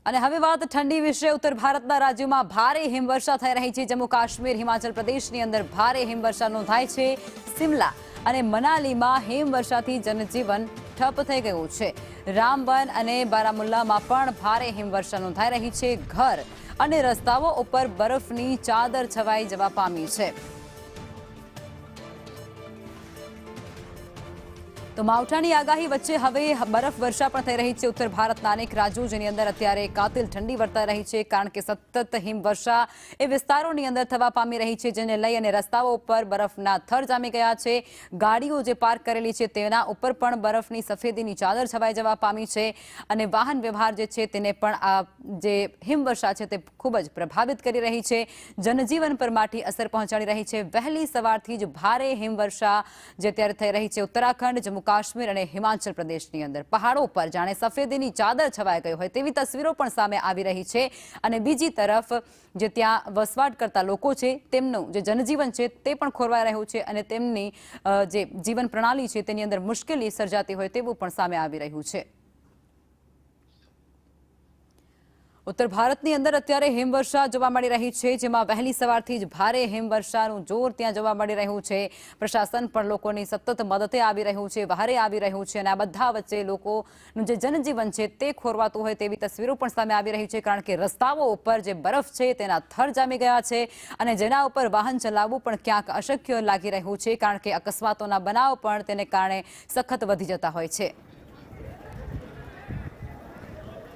અને હવે વાત ઠંડી વિશે ઉત્તર ભારતના રાજ્યોમાં ભારે હિમવર્ષા થઈ રહી છે। જમ્મુ કાશ્મીર હિમાચલ પ્રદેશની અંદર ભારે હિમવર્ષા નોંધાઈ છે। સિમલા અને મનાલીમાં હિમવર્ષાથી જનજીવન ઠપ થઈ ગયું છે। રામબન અને બારામુલ્લામાં પણ ભારે હિમવર્ષા નોંધાઈ રહી છે। ઘર અને રસ્તાઓ ઉપર બરફની ચાદર છવાઈ જવા પામી છે। તો માવઠાની આગાહી વચ્ચે હવે બરફવર્ષા પણ થઈ રહી છે ઉત્તર ભારતના અનેક રાજ્યો, જેની અંદર અત્યારે કાતિલ ઠંડી વર્તાઈ રહી છે, કારણ કે સતત હિમવર્ષા એ વિસ્તારોની અંદર થવા પામી રહી છે, જેને લઈ અને રસ્તાઓ ઉપર બરફના થર જામી ગયા છે। ગાડીઓ જે પાર્ક કરેલી છે તેના ઉપર પણ બરફની સફેદીની ચાદર છવાઈ જવા પામી છે અને વાહન વ્યવહાર જે છે તેને પણ આ જે હિમવર્ષા છે તે ખૂબ જ પ્રભાવિત કરી રહી છે, જનજીવન પર માઠી અસર પહોંચાડી રહી છે। વહેલી સવારથી જ ભારે હિમવર્ષા જે અત્યારે થઈ રહી છે ઉત્તરાખંડ, જમ્મુ કાશ્મીર અને હિમાચલ પ્રદેશની અંદર પહાડો પર જાણે સફેદીની ચાદર છવાઈ ગઈ હોય તેવી તસવીરો પણ સામે આવી રહી છે। અને બીજી તરફ જે ત્યાં વસવાટ કરતા લોકો છે તેમનું જે જનજીવન છે તે પણ ખોરવાઈ રહ્યું છે અને તેમની જે જીવન પ્રણાલી છે તેની અંદર મુશ્કેલી સર્જાતી હોય તેવું પણ સામે આવી રહ્યું છે। ઉત્તર ભારતની અંદર અત્યારે હિમવર્ષા જોવા મળી રહી છે, જેમાં વહેલી સવારથી જ ભારે હિમવર્ષાનું જોર ત્યાં જોવા મળી રહ્યું છે। પ્રશાસન પણ લોકોની સતત મદદે આવી રહ્યું છે, વહારે આવી રહ્યું છે અને આ બધા વચ્ચે લોકોનું જે જનજીવન છે તે ખોરવાતું હોય તેવી તસવીરો પણ સામે આવી રહી છે, કારણ કે રસ્તાઓ ઉપર જે બરફ છે તેના થર જામી ગયા છે અને જેના ઉપર વાહન ચલાવવું પણ ક્યાંક અશક્ય લાગી રહ્યું છે, કારણ કે અકસ્માતોના બનાવ પણ તેને કારણે સખત વધી જતા હોય છે।